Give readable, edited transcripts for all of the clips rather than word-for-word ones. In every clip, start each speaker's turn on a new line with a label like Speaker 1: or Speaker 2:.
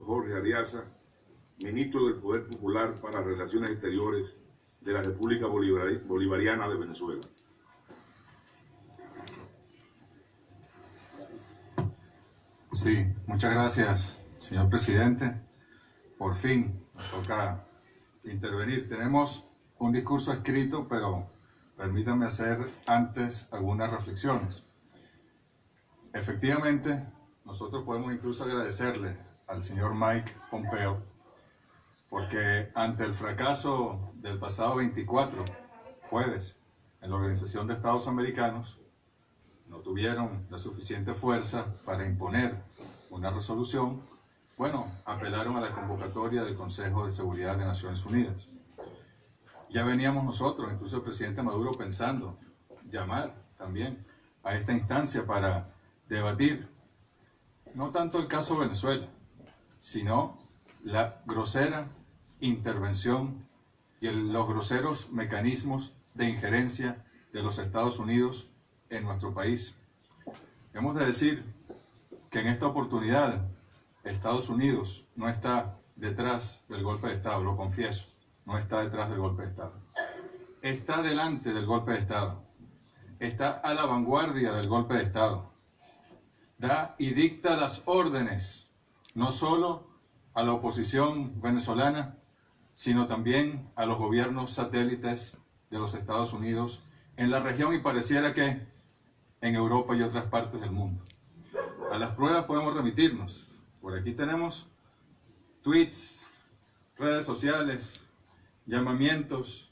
Speaker 1: Jorge Arriaza, ministro del Poder Popular para Relaciones Exteriores de la República Bolivariana de Venezuela.
Speaker 2: Sí, muchas gracias, señor presidente. Por fin nos toca intervenir. Tenemos un discurso escrito, pero permítanme hacer antes algunas reflexiones. Efectivamente, nosotros podemos incluso agradecerle al señor Mike Pompeo, porque ante el fracaso del pasado 24, jueves, en la Organización de Estados Americanos, no tuvieron la suficiente fuerza para imponer una resolución. Bueno, apelaron a la convocatoria del Consejo de Seguridad de Naciones Unidas. Ya veníamos nosotros, incluso el presidente Maduro, pensando llamar también a esta instancia para debatir no tanto el caso Venezuela, sino la grosera intervención y los groseros mecanismos de injerencia de los Estados Unidos en nuestro país. Hemos de decir que en esta oportunidad Estados Unidos no está detrás del golpe de Estado, lo confieso, no está detrás del golpe de Estado. Está delante del golpe de Estado, está a la vanguardia del golpe de Estado. Da y dicta las órdenes, no solo a la oposición venezolana, sino también a los gobiernos satélites de los Estados Unidos en la región y pareciera que en Europa y otras partes del mundo. A las pruebas podemos remitirnos. Por aquí tenemos tweets, redes sociales, llamamientos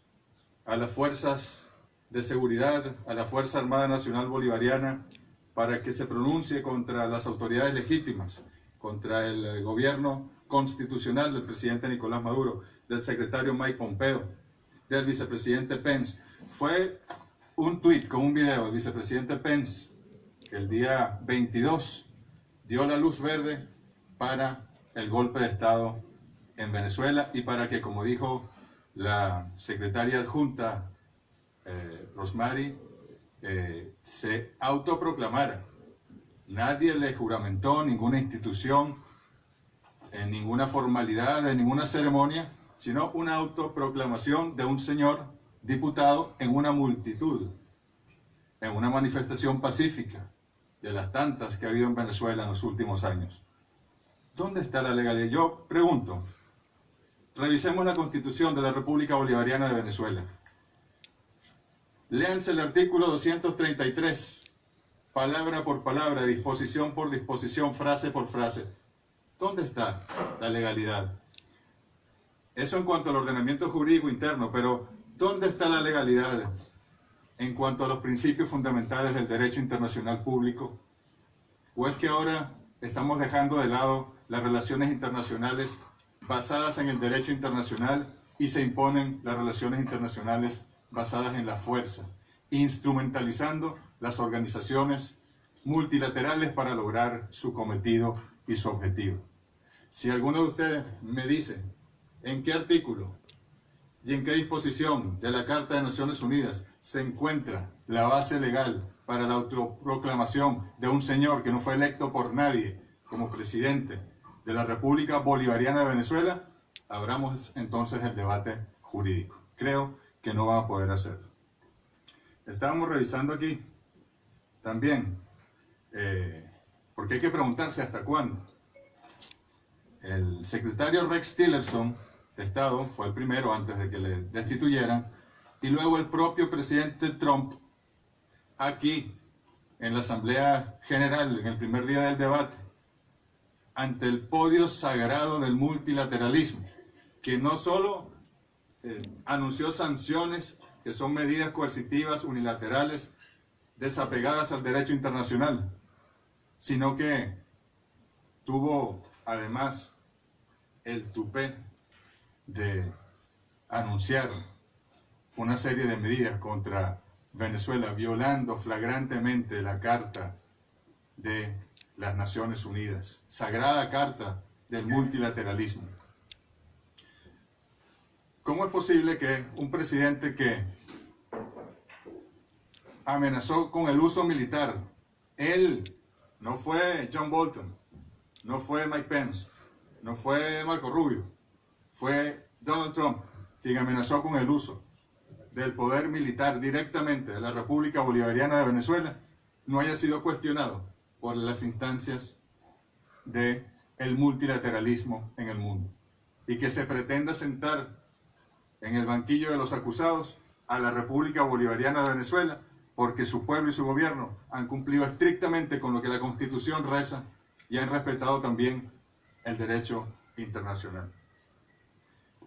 Speaker 2: a las fuerzas de seguridad, a la Fuerza Armada Nacional Bolivariana, para que se pronuncie contra las autoridades legítimas, contra el gobierno constitucional del presidente Nicolás Maduro, del secretario Mike Pompeo, del vicepresidente Pence. Fue un tuit con un video del vicepresidente Pence que el día 22 dio la luz verde para el golpe de Estado en Venezuela y para que, como dijo la secretaria adjunta Rosmary, se autoproclamara. Nadie le juramentó, ninguna institución, en ninguna formalidad, en ninguna ceremonia, sino una autoproclamación de un señor diputado en una multitud, en una manifestación pacífica de las tantas que ha habido en Venezuela en los últimos años. ¿Dónde está la legalidad? Yo pregunto, revisemos la Constitución de la República Bolivariana de Venezuela. Léanse el artículo 233, palabra por palabra, disposición por disposición, frase por frase. ¿Dónde está la legalidad? Eso en cuanto al ordenamiento jurídico interno, pero ¿dónde está la legalidad en cuanto a los principios fundamentales del derecho internacional público? ¿O es que ahora estamos dejando de lado las relaciones internacionales basadas en el derecho internacional y se imponen las relaciones internacionales basadas en la fuerza, instrumentalizando las organizaciones multilaterales para lograr su cometido y su objetivo? Si alguno de ustedes me dice en qué artículo y en qué disposición de la Carta de Naciones Unidas se encuentra la base legal para la autoproclamación de un señor que no fue electo por nadie como presidente de la República Bolivariana de Venezuela, abramos entonces el debate jurídico. Creo que no van a poder hacerlo. Estábamos revisando aquí también, porque hay que preguntarse hasta cuándo. El secretario Rex Tillerson de Estado fue el primero antes de que le destituyeran, y luego el propio presidente Trump, aquí en la Asamblea General, en el primer día del debate, ante el podio sagrado del multilateralismo, que no solo anunció sanciones, que son medidas coercitivas unilaterales desapegadas al derecho internacional, sino que tuvo además el tupé de anunciar una serie de medidas contra Venezuela, violando flagrantemente la Carta de las Naciones Unidas, sagrada carta del multilateralismo. ¿Cómo es posible que un presidente que amenazó con el uso militar, él, no fue John Bolton, no fue Mike Pence, no fue Marco Rubio, fue Donald Trump quien amenazó con el uso del poder militar directamente de la República Bolivariana de Venezuela, no haya sido cuestionado por las instancias del multilateralismo en el mundo, y que se pretenda sentar en el banquillo de los acusados a la República Bolivariana de Venezuela porque su pueblo y su gobierno han cumplido estrictamente con lo que la Constitución reza y han respetado también el derecho internacional.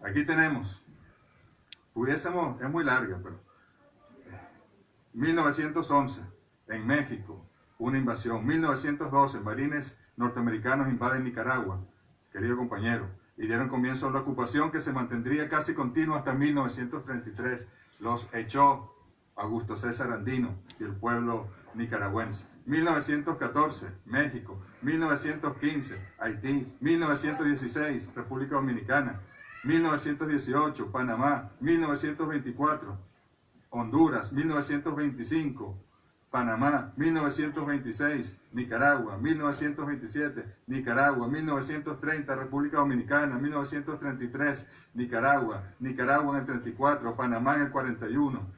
Speaker 2: Aquí tenemos, es muy larga, pero 1911, en México, una invasión. 1912, marines norteamericanos invaden Nicaragua, querido compañero, y dieron comienzo a una ocupación que se mantendría casi continua hasta 1933. Los echó Augusto César Andino y el pueblo nicaragüense. 1914, México. 1915, Haití. 1916, República Dominicana. 1918, Panamá. 1924, Honduras. 1925, Panamá. 1926, Nicaragua. 1927, Nicaragua. 1930, República Dominicana. 1933, Nicaragua. Nicaragua en el 34, Panamá en el 41.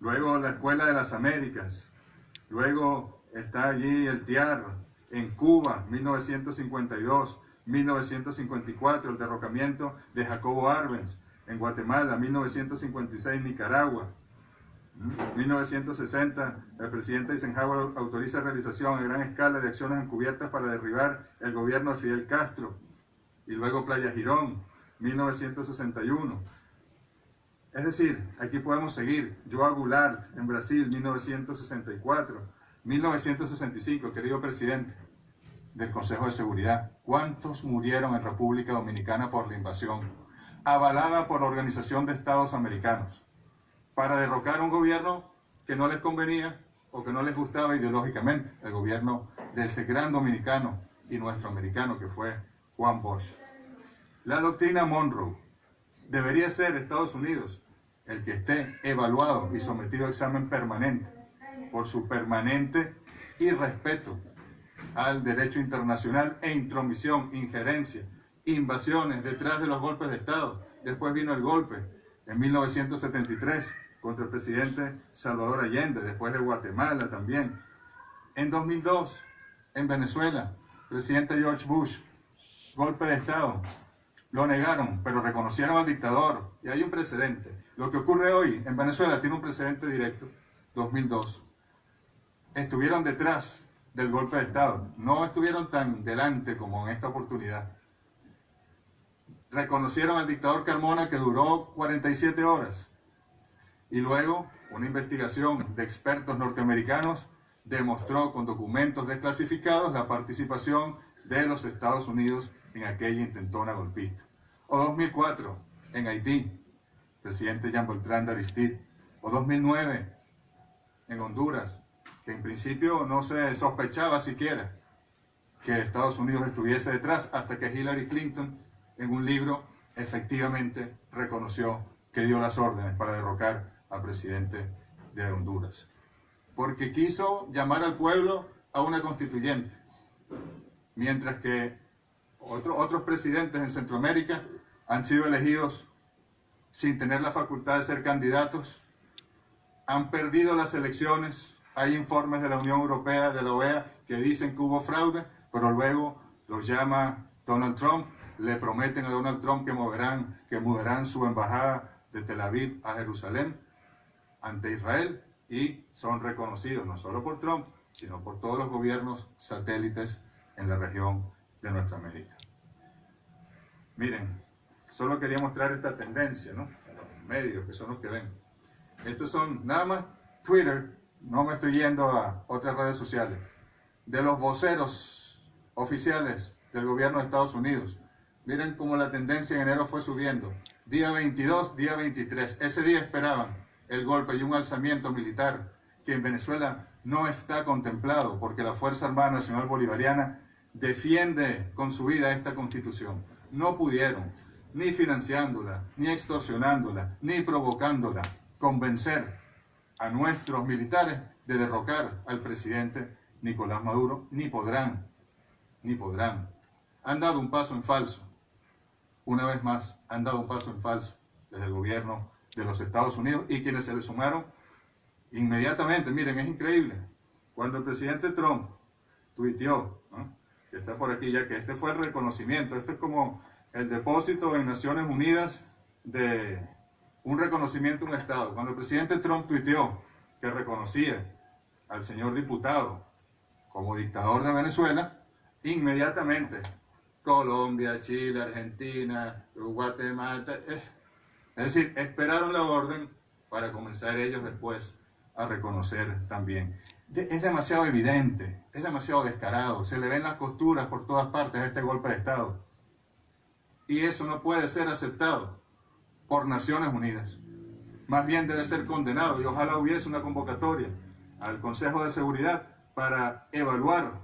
Speaker 2: Luego la Escuela de las Américas. Luego está allí el TIAR en Cuba, 1952. 1954, el derrocamiento de Jacobo Arbenz en Guatemala. 1956, Nicaragua. 1960, el presidente Eisenhower autoriza realización a gran escala de acciones encubiertas para derribar el gobierno de Fidel Castro. Y luego Playa Girón, 1961. Es decir, aquí podemos seguir. João Goulart en Brasil, 1964. 1965, querido presidente del Consejo de Seguridad. ¿Cuántos murieron en República Dominicana por la invasión, avalada por la Organización de Estados Americanos, para derrocar un gobierno que no les convenía o que no les gustaba ideológicamente? El gobierno de ese gran dominicano y nuestro americano que fue Juan Bosch. La doctrina Monroe. Debería ser Estados Unidos el que esté evaluado y sometido a examen permanente por su permanente irrespeto al derecho internacional e intromisión, injerencia, invasiones detrás de los golpes de Estado. Después vino el golpe en 1973 contra el presidente Salvador Allende, después de Guatemala también. En 2002, en Venezuela, presidente George Bush, golpe de Estado. Lo negaron, pero reconocieron al dictador. Y hay un precedente. Lo que ocurre hoy en Venezuela tiene un precedente directo. 2002. Estuvieron detrás del golpe de Estado. No estuvieron tan delante como en esta oportunidad. Reconocieron al dictador Carmona, que duró 47 horas. Y luego una investigación de expertos norteamericanos demostró con documentos desclasificados la participación de los Estados Unidos en aquella intentona golpista. O 2004, en Haití, presidente Jean-Bertrand Aristide. O 2009, en Honduras, que en principio no se sospechaba siquiera que Estados Unidos estuviese detrás, hasta que Hillary Clinton, en un libro, efectivamente reconoció que dio las órdenes para derrocar al presidente de Honduras. Porque quiso llamar al pueblo a una constituyente. Mientras que otros presidentes en Centroamérica han sido elegidos sin tener la facultad de ser candidatos, han perdido las elecciones. Hay informes de la Unión Europea, de la OEA, que dicen que hubo fraude, pero luego los llama Donald Trump, le prometen a Donald Trump que mudarán su embajada de Tel Aviv a Jerusalén ante Israel, y son reconocidos no solo por Trump, sino por todos los gobiernos satélites en la región de nuestra América. Miren, solo quería mostrar esta tendencia, ¿no? En los medios, que son los que ven. Estos son nada más Twitter, no me estoy yendo a otras redes sociales, de los voceros oficiales del gobierno de Estados Unidos. Miren cómo la tendencia en enero fue subiendo. Día 22, día 23. Ese día esperaban el golpe y un alzamiento militar que en Venezuela no está contemplado, porque la Fuerza Armada Nacional Bolivariana defiende con su vida esta Constitución. No pudieron, ni financiándola, ni extorsionándola, ni provocándola, convencer a nuestros militares de derrocar al presidente Nicolás Maduro, ni podrán. han dado un paso en falso. Una vez más, han dado un paso en falso desde el gobierno de los Estados Unidos, y quienes se le sumaron inmediatamente. Miren, es increíble. Cuando el presidente Trump tuiteó, ¿no?, que está por aquí ya, que este fue el reconocimiento, esto es como el depósito en Naciones Unidas de un reconocimiento a un Estado. Cuando el presidente Trump tuiteó que reconocía al señor diputado como dictador de Venezuela, inmediatamente Colombia, Chile, Argentina, Guatemala, es decir, esperaron la orden para comenzar ellos después a reconocer también. Es demasiado evidente, es demasiado descarado, se le ven las costuras por todas partes a este golpe de Estado. Y eso no puede ser aceptado por Naciones Unidas. Más bien debe ser condenado, y ojalá hubiese una convocatoria al Consejo de Seguridad para evaluar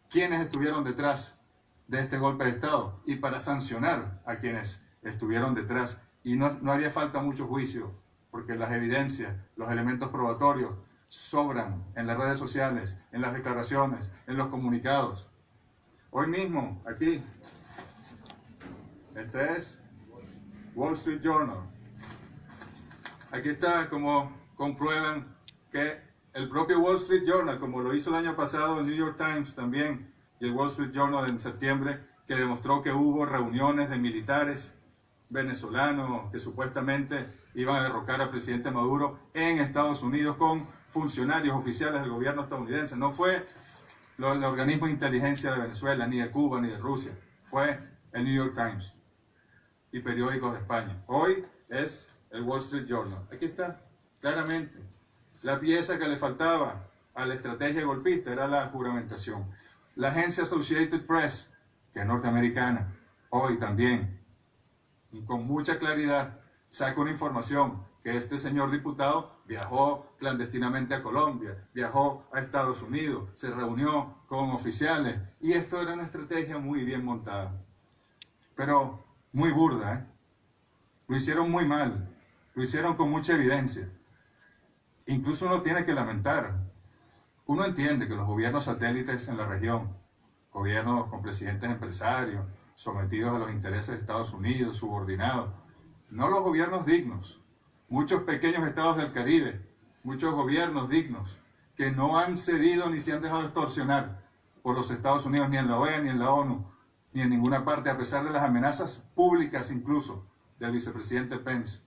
Speaker 2: quiénes estuvieron detrás de este golpe de Estado y para sancionar a quienes estuvieron detrás. Y no haría falta mucho juicio, porque las evidencias, los elementos probatorios sobran en las redes sociales, en las declaraciones, en los comunicados. Hoy mismo, aquí, este es Wall Street Journal. Aquí está como comprueban que el propio Wall Street Journal, como lo hizo el año pasado el New York Times también, y el Wall Street Journal en septiembre, que demostró que hubo reuniones de militares venezolanos que supuestamente iban a derrocar al presidente Maduro en Estados Unidos con funcionarios oficiales del gobierno estadounidense. No fue el organismo de inteligencia de Venezuela, ni de Cuba, ni de Rusia. Fue el New York Times y periódicos de España. Hoy es el Wall Street Journal. Aquí está, claramente. La pieza que le faltaba a la estrategia golpista era la juramentación. La agencia Associated Press, que es norteamericana, hoy también, y con mucha claridad, saca una información que este señor diputado viajó clandestinamente a Colombia, viajó a Estados Unidos, se reunió con oficiales, y esto era una estrategia muy bien montada, pero muy burda, ¿eh? Lo hicieron muy mal, lo hicieron con mucha evidencia. Incluso uno tiene que lamentar, uno entiende que los gobiernos satélites en la región, gobiernos con presidentes empresarios, sometidos a los intereses de Estados Unidos, subordinados, no los gobiernos dignos, muchos pequeños estados del Caribe, muchos gobiernos dignos, que no han cedido ni se han dejado extorsionar por los Estados Unidos, ni en la OEA, ni en la ONU, ni en ninguna parte, a pesar de las amenazas públicas incluso del vicepresidente Pence,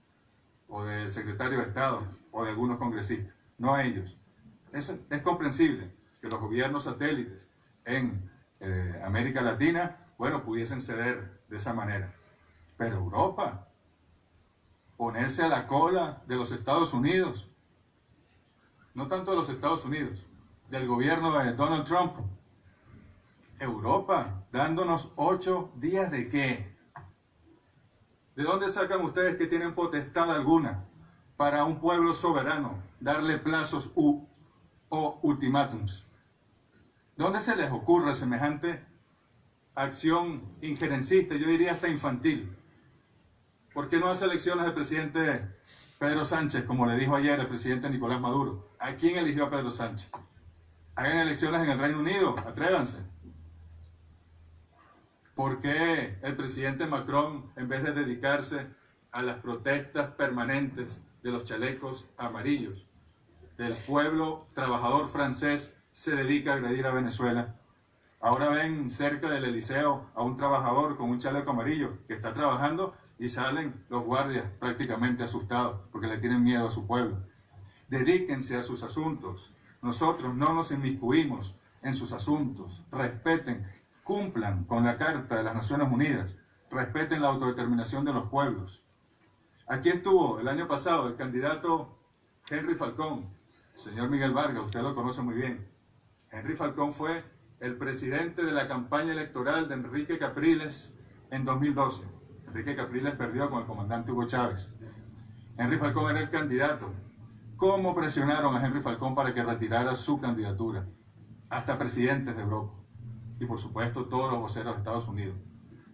Speaker 2: o del secretario de Estado, o de algunos congresistas, no a ellos. Es comprensible que los gobiernos satélites en América Latina, bueno, pudiesen ceder de esa manera. Pero Europa, ponerse a la cola de los Estados Unidos, no tanto de los Estados Unidos, del gobierno de Donald Trump, Europa, dándonos 8 días de qué. ¿De dónde sacan ustedes que tienen potestad alguna para un pueblo soberano darle plazos o ultimátums? ¿Dónde se les ocurre semejante acción injerencista, yo diría hasta infantil? ¿Por qué no hace elecciones de presidente Pedro Sánchez, como le dijo ayer el presidente Nicolás Maduro? ¿A quién eligió a Pedro Sánchez? Hagan elecciones en el Reino Unido, atrévanse. ¿Por qué el presidente Macron, en vez de dedicarse a las protestas permanentes de los chalecos amarillos, del pueblo trabajador francés, se dedica a agredir a Venezuela? Ahora ven cerca del Eliseo a un trabajador con un chaleco amarillo que está trabajando y salen los guardias prácticamente asustados porque le tienen miedo a su pueblo. Dedíquense a sus asuntos. Nosotros no nos inmiscuimos en sus asuntos. Respeten, cumplan con la Carta de las Naciones Unidas. Respeten la autodeterminación de los pueblos. Aquí estuvo el año pasado el candidato Henry Falcón, señor Miguel Vargas, usted lo conoce muy bien. Henry Falcón fue el presidente de la campaña electoral de Enrique Capriles en 2012. Enrique Capriles perdió con el comandante Hugo Chávez. Henry Falcón era el candidato. ¿Cómo presionaron a Henry Falcón para que retirara su candidatura? Hasta presidentes de Europa. Y por supuesto todos los voceros de Estados Unidos.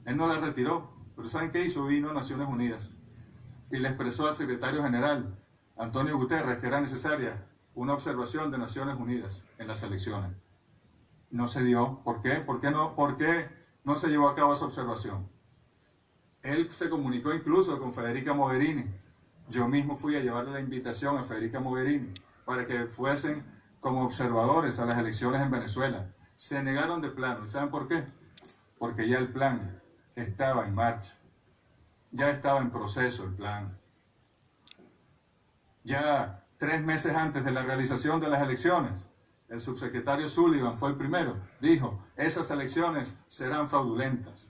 Speaker 2: Él no la retiró, pero ¿saben qué hizo? Vino a Naciones Unidas y le expresó al secretario general, Antonio Guterres, que era necesaria una observación de Naciones Unidas en las elecciones. No se dio. ¿Por qué? ¿Por qué no? ¿Por qué no se llevó a cabo esa observación. Él se comunicó incluso con Federica Mogherini. Yo mismo fui a llevarle la invitación a Federica Mogherini para que fuesen como observadores a las elecciones en Venezuela. Se negaron de plano. ¿Y saben por qué? Porque ya el plan estaba en marcha. Ya estaba en proceso el plan. Ya 3 meses antes de la realización de las elecciones, el subsecretario Sullivan fue el primero. Dijo, esas elecciones serán fraudulentas.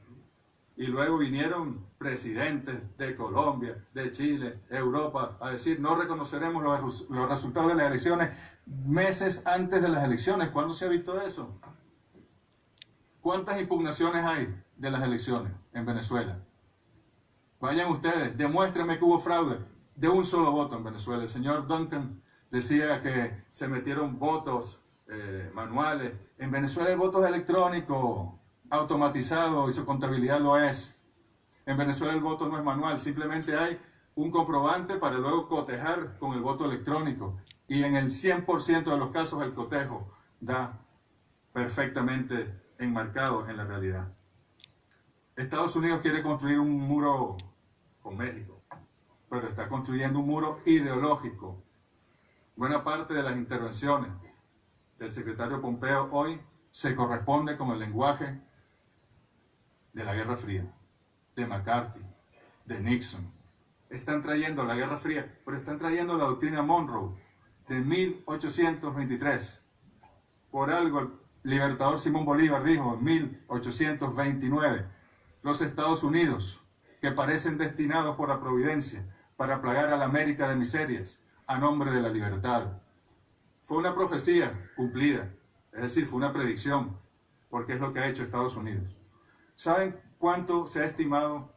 Speaker 2: Y luego vinieron presidentes de Colombia, de Chile, Europa, a decir, no reconoceremos los resultados de las elecciones meses antes de las elecciones. ¿Cuándo se ha visto eso? ¿Cuántas impugnaciones hay de las elecciones en Venezuela? Vayan ustedes, demuéstrenme que hubo fraude de un solo voto en Venezuela. El señor Duncan decía que se metieron votos manuales. En Venezuela el voto es electrónico, automatizado, y su contabilidad lo es. En Venezuela el voto no es manual, simplemente hay un comprobante para luego cotejar con el voto electrónico. Y en el 100% de los casos el cotejo da perfectamente enmarcado en la realidad. Estados Unidos quiere construir un muro con México, pero está construyendo un muro ideológico. Buena parte de las intervenciones del secretario Pompeo hoy se corresponde con el lenguaje de la Guerra Fría, de McCarthy, de Nixon. Están trayendo la Guerra Fría, pero están trayendo la doctrina Monroe de 1823. Por algo el libertador Simón Bolívar dijo en 1829, los Estados Unidos, que parecen destinados por la providencia para plagar a la América de miserias a nombre de la libertad. Fue una profecía cumplida, es decir, fue una predicción, porque es lo que ha hecho Estados Unidos. ¿Saben cuánto se ha estimado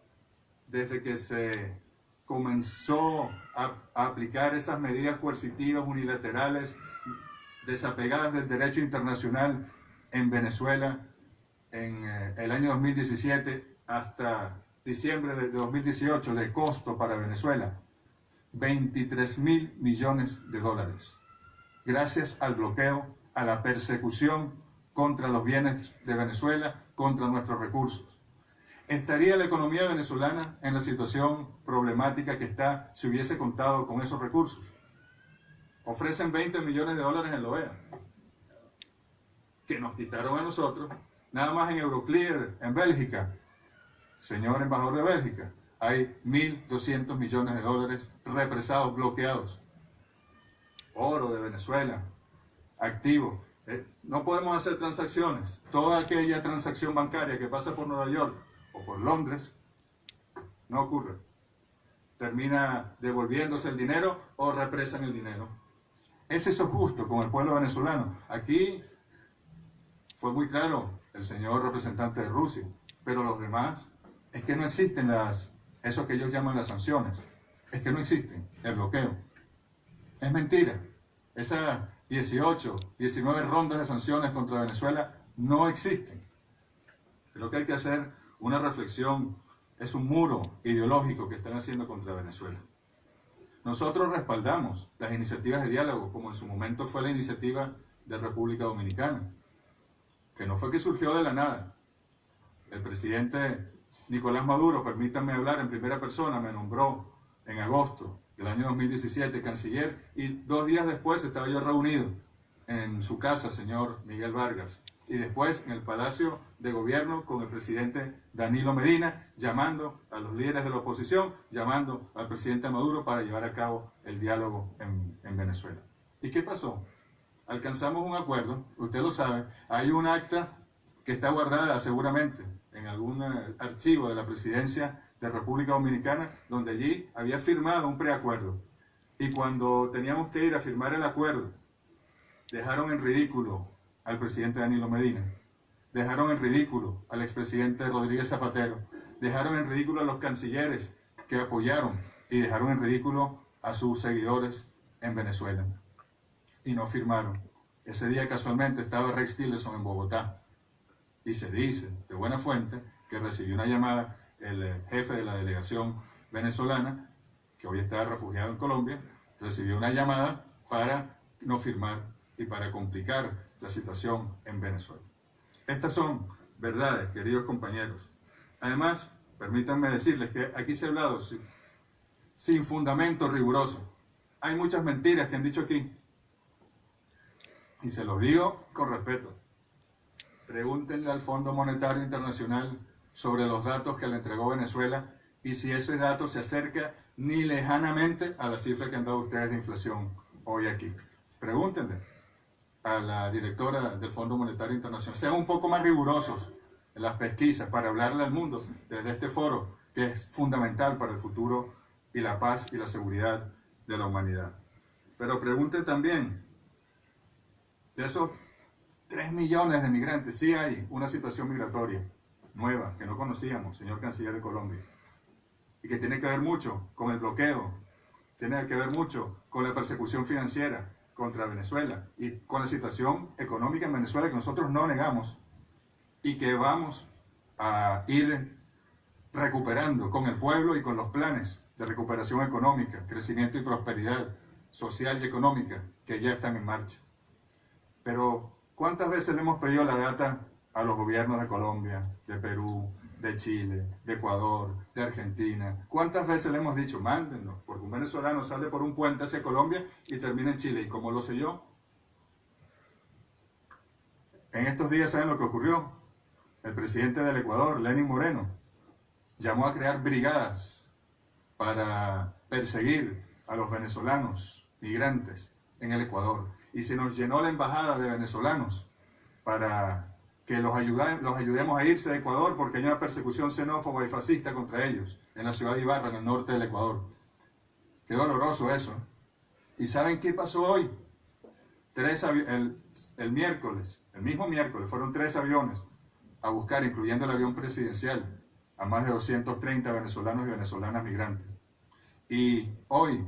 Speaker 2: desde que se comenzó a aplicar esas medidas coercitivas unilaterales desapegadas del derecho internacional en Venezuela en el año 2017 hasta diciembre de 2018 de costo para Venezuela? 23.000 millones de dólares. Gracias al bloqueo, a la persecución contra los bienes de Venezuela, contra nuestros recursos. ¿Estaría la economía venezolana en la situación problemática que está si hubiese contado con esos recursos? Ofrecen 20 millones de dólares en la OEA, que nos quitaron a nosotros. Nada más en Euroclear, en Bélgica, señor embajador de Bélgica, hay 1.200 millones de dólares represados, bloqueados. Oro de Venezuela, activo. No podemos hacer transacciones. Toda aquella transacción bancaria que pasa por Nueva York o por Londres, no ocurre. Termina devolviéndose el dinero o represan el dinero. ¿Es eso justo con el pueblo venezolano? Aquí fue muy claro el señor representante de Rusia, pero los demás, es que no existen eso que ellos llaman las sanciones. Es que no existen, el bloqueo. Es mentira. Esas 18, 19 rondas de sanciones contra Venezuela no existen. Creo que hay que hacer una reflexión. Es un muro ideológico que están haciendo contra Venezuela. Nosotros respaldamos las iniciativas de diálogo, como en su momento fue la iniciativa de República Dominicana, que no fue que surgió de la nada. El presidente Nicolás Maduro, permítanme hablar en primera persona, me nombró en agosto del año 2017 canciller, y 2 días después estaba yo reunido en su casa, señor Miguel Vargas, y después en el Palacio de Gobierno con el presidente Danilo Medina, llamando a los líderes de la oposición, llamando al presidente Maduro para llevar a cabo el diálogo en Venezuela. ¿Y qué pasó? Alcanzamos un acuerdo, usted lo sabe, hay un acta que está guardada seguramente en algún archivo de la presidencia de República Dominicana, donde allí había firmado un preacuerdo. Y cuando teníamos que ir a firmar el acuerdo, dejaron en ridículo al presidente Danilo Medina, dejaron en ridículo al expresidente Rodríguez Zapatero, dejaron en ridículo a los cancilleres que apoyaron y dejaron en ridículo a sus seguidores en Venezuela. Y no firmaron. Ese día casualmente estaba Rex Tillerson en Bogotá. Y se dice, de buena fuente, que recibió una llamada el jefe de la delegación venezolana, que hoy está refugiado en Colombia, recibió una llamada para no firmar y para complicar la situación en Venezuela. Estas son verdades, queridos compañeros. Además, permítanme decirles que aquí se ha hablado sin fundamento riguroso. Hay muchas mentiras que han dicho aquí. Y se los digo con respeto. Pregúntenle al Fondo Monetario Internacional sobre los datos que le entregó Venezuela y si ese dato se acerca ni lejanamente a la cifra que han dado ustedes de inflación hoy aquí. Pregúntenle a la directora del Fondo Monetario Internacional. Sean un poco más rigurosos en las pesquisas para hablarle al mundo desde este foro que es fundamental para el futuro y la paz y la seguridad de la humanidad. Pero pregunten también, de esos 3 millones de migrantes, sí hay una situación migratoria nueva que no conocíamos, señor Canciller de Colombia, y que tiene que ver mucho con el bloqueo, tiene que ver mucho con la persecución financiera contra Venezuela y con la situación económica en Venezuela que nosotros no negamos y que vamos a ir recuperando con el pueblo y con los planes de recuperación económica, crecimiento y prosperidad social y económica que ya están en marcha. Pero ¿cuántas veces le hemos pedido la data a los gobiernos de Colombia, de Perú, de Chile, de Ecuador, de Argentina? ¿Cuántas veces le hemos dicho, mándennos? Porque un venezolano sale por un puente hacia Colombia y termina en Chile. ¿Y cómo lo sé yo? En estos días, ¿saben lo que ocurrió? El presidente del Ecuador, Lenín Moreno, llamó a crear brigadas para perseguir a los venezolanos migrantes en el Ecuador. Y se nos llenó la embajada de venezolanos para que los ayudemos a irse de Ecuador porque hay una persecución xenófoba y fascista contra ellos en la ciudad de Ibarra, en el norte del Ecuador. Qué doloroso eso. ¿Y saben qué pasó hoy? El miércoles, el mismo miércoles, fueron 3 aviones a buscar, incluyendo el avión presidencial, a más de 230 venezolanos y venezolanas migrantes. Y hoy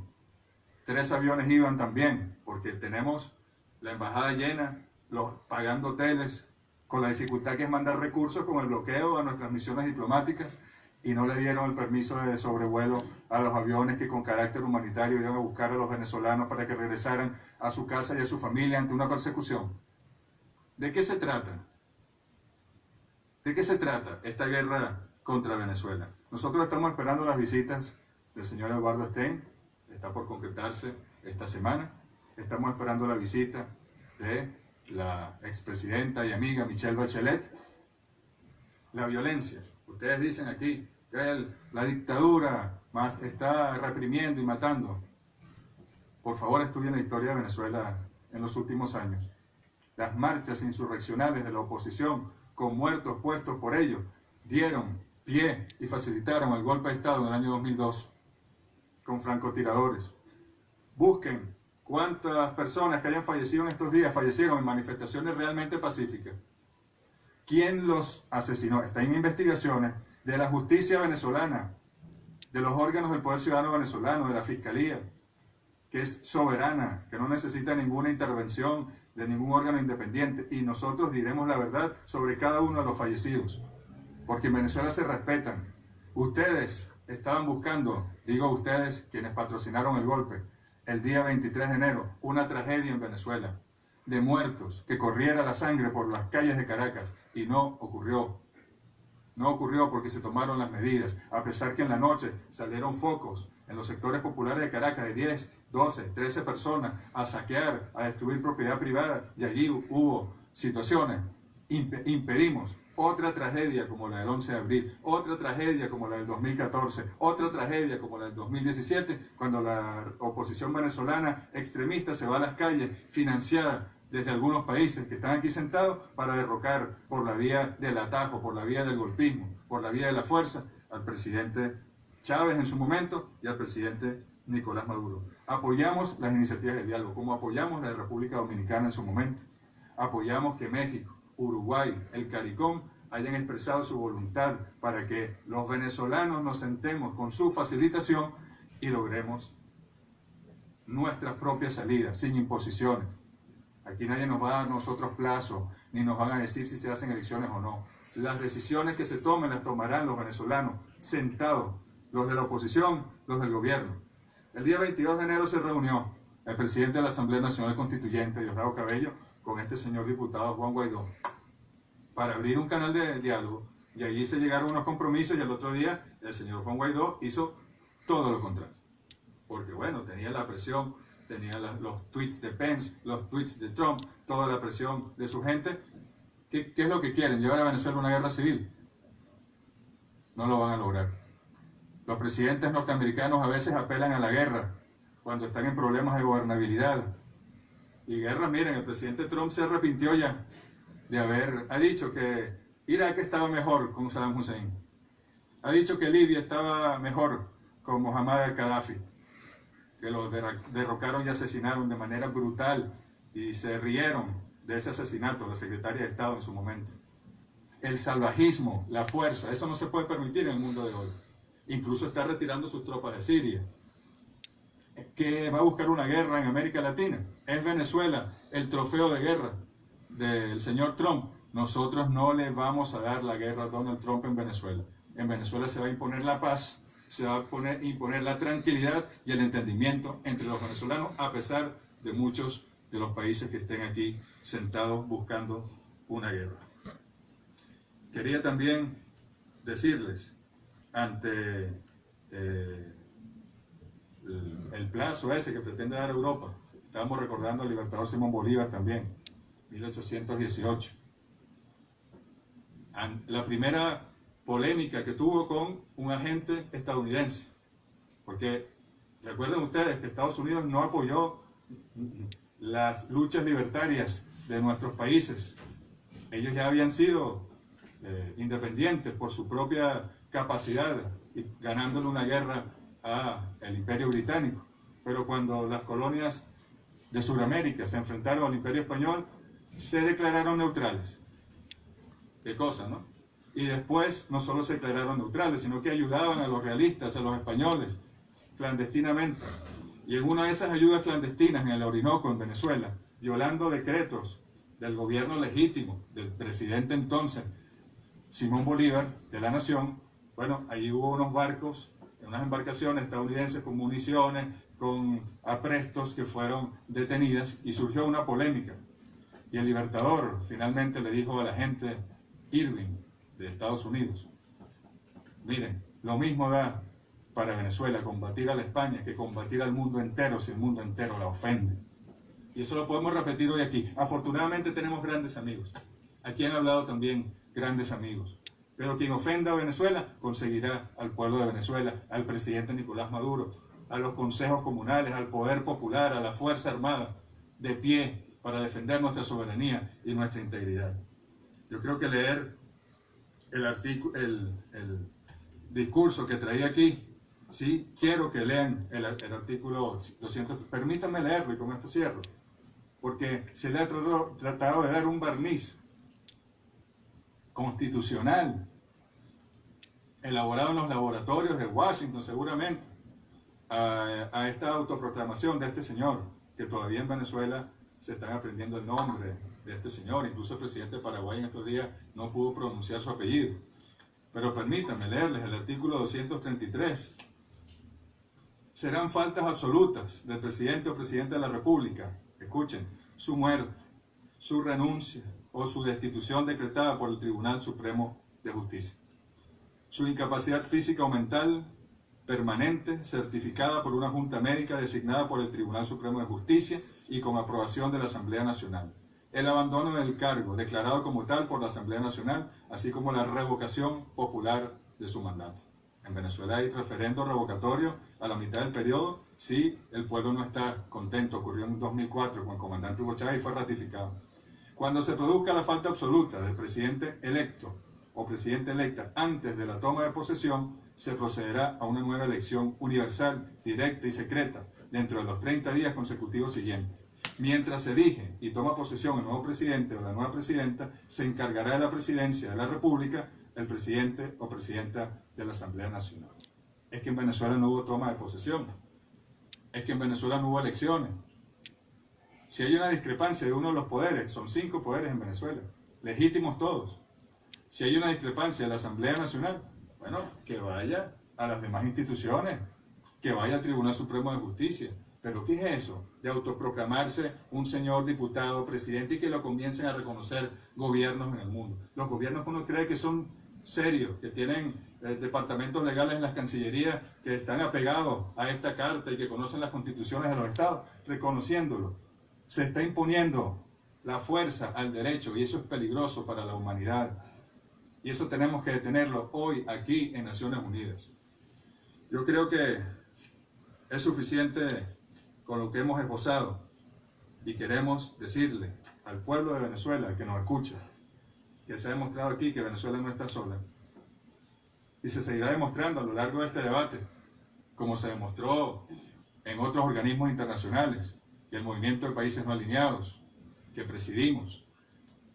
Speaker 2: 3 aviones iban también, porque tenemos la embajada llena, pagando hoteles, con la dificultad que es mandar recursos con el bloqueo a nuestras misiones diplomáticas, y no le dieron el permiso de sobrevuelo a los aviones que con carácter humanitario iban a buscar a los venezolanos para que regresaran a su casa y a su familia ante una persecución. ¿De qué se trata? ¿De qué se trata esta guerra contra Venezuela? Nosotros estamos esperando las visitas del señor Eduardo Stein, está por concretarse esta semana. Estamos esperando la visita de la expresidenta y amiga Michelle Bachelet. La violencia. Ustedes dicen aquí que la dictadura está reprimiendo y matando. Por favor, estudien la historia de Venezuela en los últimos años. Las marchas insurreccionales de la oposición, con muertos puestos por ellos, dieron pie y facilitaron el golpe de Estado en el año 2002, con francotiradores. Busquen cuántas personas que hayan fallecido en estos días fallecieron en manifestaciones realmente pacíficas. ¿Quién los asesinó? Está en investigaciones de la justicia venezolana, de los órganos del Poder Ciudadano venezolano, de la Fiscalía, que es soberana, que no necesita ninguna intervención de ningún órgano independiente. Y nosotros diremos la verdad sobre cada uno de los fallecidos, porque en Venezuela se respetan. Ustedes estaban buscando, digo ustedes, quienes patrocinaron el golpe, el día 23 de enero, una tragedia en Venezuela, de muertos, que corriera la sangre por las calles de Caracas, y no ocurrió. No ocurrió porque se tomaron las medidas, a pesar que en la noche salieron focos en los sectores populares de Caracas de 10, 12, 13 personas a saquear, a destruir propiedad privada, y allí hubo situaciones. Impedimos otra tragedia como la del 11 de abril, otra tragedia como la del 2014, otra tragedia como la del 2017, cuando la oposición venezolana extremista se va a las calles, financiada desde algunos países que están aquí sentados para derrocar por la vía del atajo, por la vía del golpismo, por la vía de la fuerza, al presidente Chávez en su momento y al presidente Nicolás Maduro. Apoyamos las iniciativas de diálogo, como apoyamos la de República Dominicana en su momento. Apoyamos que México, Uruguay, el CARICOM hayan expresado su voluntad para que los venezolanos nos sentemos con su facilitación y logremos nuestras propias salidas, sin imposiciones. Aquí nadie nos va a dar nosotros plazos, ni nos van a decir si se hacen elecciones o no. Las decisiones que se tomen las tomarán los venezolanos, sentados, los de la oposición, los del gobierno. El día 22 de enero se reunió el presidente de la Asamblea Nacional Constituyente, Diosdado Cabello, con este señor diputado Juan Guaidó. para abrir un canal de diálogo, y allí se llegaron unos compromisos y el otro día el señor Juan Guaidó hizo todo lo contrario. Porque bueno, tenía la presión, tenía los tweets de Pence, los tweets de Trump, toda la presión de su gente. ¿Qué es lo que quieren? ¿Llevar a Venezuela a una guerra civil? No lo van a lograr. Los presidentes norteamericanos a veces apelan a la guerra cuando están en problemas de gobernabilidad. Y guerra, miren, el presidente Trump se arrepintió ya ha dicho que Irak estaba mejor con Saddam Hussein. Ha dicho que Libia estaba mejor con Muammar al-Gaddafi, que lo derrocaron y asesinaron de manera brutal y se rieron de ese asesinato, la secretaria de Estado en su momento. El salvajismo, la fuerza, eso no se puede permitir en el mundo de hoy. Incluso está retirando sus tropas de Siria. ¿Que va a buscar una guerra en América Latina? ¿Es Venezuela el trofeo de guerra del señor Trump? Nosotros no le vamos a dar la guerra a Donald Trump en Venezuela. En Venezuela se va a imponer la paz, se va a imponer la tranquilidad y el entendimiento entre los venezolanos, a pesar de muchos de los países que estén aquí sentados buscando una guerra. Quería también decirles, ante el plazo ese que pretende dar Europa, estábamos recordando al libertador Simón Bolívar también, 1818. La primera polémica que tuvo con un agente estadounidense, porque recuerden ustedes que Estados Unidos no apoyó las luchas libertarias de nuestros países. Ellos ya habían sido independientes por su propia capacidad, y ganándole una guerra al Imperio Británico. Pero cuando las colonias de Sudamérica se enfrentaron al Imperio Español, se declararon neutrales. Qué cosa, ¿no? Y después no solo se declararon neutrales, sino que ayudaban a los realistas, a los españoles, clandestinamente. Y en una de esas ayudas clandestinas en el Orinoco, en Venezuela, violando decretos del gobierno legítimo, del presidente entonces, Simón Bolívar, de la Nación, bueno, allí hubo unos barcos, unas embarcaciones estadounidenses con municiones, con aprestos que fueron detenidas, y surgió una polémica. Y el libertador finalmente le dijo a la gente Irving de Estados Unidos: miren, lo mismo da para Venezuela combatir a la España que combatir al mundo entero si el mundo entero la ofende. Y eso lo podemos repetir hoy aquí. Afortunadamente tenemos grandes amigos. Aquí han hablado también grandes amigos. Pero quien ofenda a Venezuela conseguirá al pueblo de Venezuela, al presidente Nicolás Maduro, a los consejos comunales, al poder popular, a la Fuerza Armada, de pie para defender nuestra soberanía y nuestra integridad. Yo creo que leer el discurso que traía aquí, sí, quiero que lean el artículo 200. Permítanme leerlo y con esto cierro, porque se le ha tratado de dar un barniz constitucional, elaborado en los laboratorios de Washington seguramente, a esta autoproclamación de este señor, que todavía en Venezuela se están aprendiendo el nombre de este señor. Incluso el presidente de Paraguay en estos días no pudo pronunciar su apellido. Pero permítanme leerles el artículo 233. Serán faltas absolutas del presidente o presidente de la República, escuchen, su muerte, su renuncia o su destitución decretada por el Tribunal Supremo de Justicia, su incapacidad física o mental permanente, certificada por una junta médica designada por el Tribunal Supremo de Justicia y con aprobación de la Asamblea Nacional, el abandono del cargo declarado como tal por la Asamblea Nacional, así como la revocación popular de su mandato. En Venezuela hay referendo revocatorio a la mitad del periodo si el pueblo no está contento. Ocurrió en 2004 con el comandante Hugo Chávez y fue ratificado. Cuando se produzca la falta absoluta del presidente electo o presidenta electa antes de la toma de posesión, se procederá a una nueva elección universal, directa y secreta dentro de los 30 días consecutivos siguientes. Mientras se elige y toma posesión el nuevo presidente o la nueva presidenta, se encargará de la presidencia de la República el presidente o presidenta de la Asamblea Nacional. Es que en Venezuela no hubo toma de posesión. Es que en Venezuela no hubo elecciones. Si hay una discrepancia de uno de los poderes, son 5 poderes en Venezuela, legítimos todos. Si hay una discrepancia de la Asamblea Nacional, bueno, que vaya a las demás instituciones, que vaya al Tribunal Supremo de Justicia, ¿Pero qué es eso de autoproclamarse un señor diputado, presidente y que lo comiencen a reconocer gobiernos en el mundo? Los gobiernos que uno cree que son serios, que tienen departamentos legales en las cancillerías que están apegados a esta carta y que conocen las constituciones de los estados, reconociéndolo. Se está imponiendo la fuerza al derecho y eso es peligroso para la humanidad. Y eso tenemos que detenerlo hoy aquí en Naciones Unidas. Yo creo que es suficiente con lo que hemos esbozado y queremos decirle al pueblo de Venezuela que nos escucha que se ha demostrado aquí que Venezuela no está sola y se seguirá demostrando a lo largo de este debate, como se demostró en otros organismos internacionales y el movimiento de países no alineados que presidimos.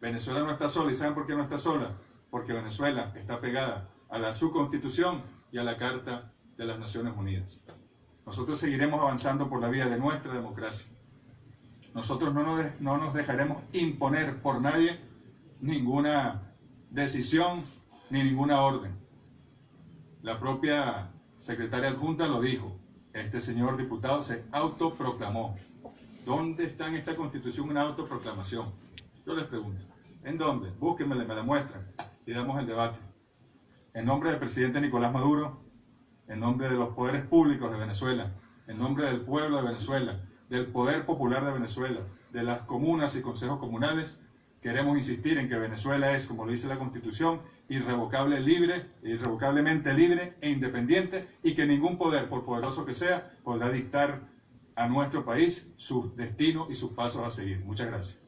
Speaker 2: Venezuela no está sola. ¿Y saben por qué no está sola? Porque Venezuela está pegada a su Constitución y a la Carta de las Naciones Unidas. Nosotros seguiremos avanzando por la vía de nuestra democracia. Nosotros no nos dejaremos imponer por nadie ninguna decisión ni ninguna orden. La propia secretaria adjunta lo dijo. Este señor diputado se autoproclamó. ¿Dónde está en esta Constitución una autoproclamación? Yo les pregunto. ¿En dónde? Búsquenmela, me la muestran y damos el debate. En nombre del presidente Nicolás Maduro, en nombre de los poderes públicos de Venezuela, en nombre del pueblo de Venezuela, del poder popular de Venezuela, de las comunas y consejos comunales, queremos insistir en que Venezuela es, como lo dice la Constitución, irrevocablemente libre e independiente y que ningún poder, por poderoso que sea, podrá dictar a nuestro país su destino y sus pasos a seguir. Muchas gracias.